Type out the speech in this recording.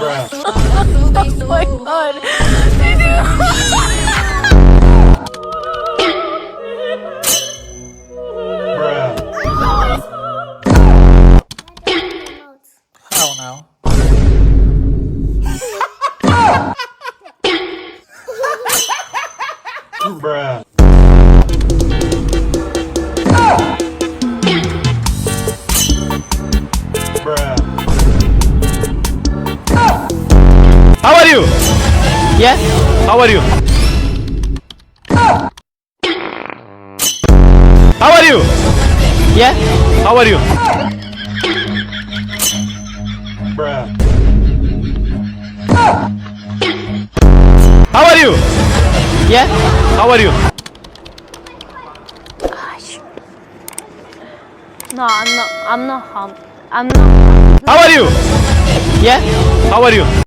Oh my god. How now? Bruh. Bruh. How are you? Yeah? How are you? How are you? Yeah? How are you? Bruh. How are you? Yeah? How are you? Gosh. No, I'm not. I'm not. How are you? Yeah? How are you?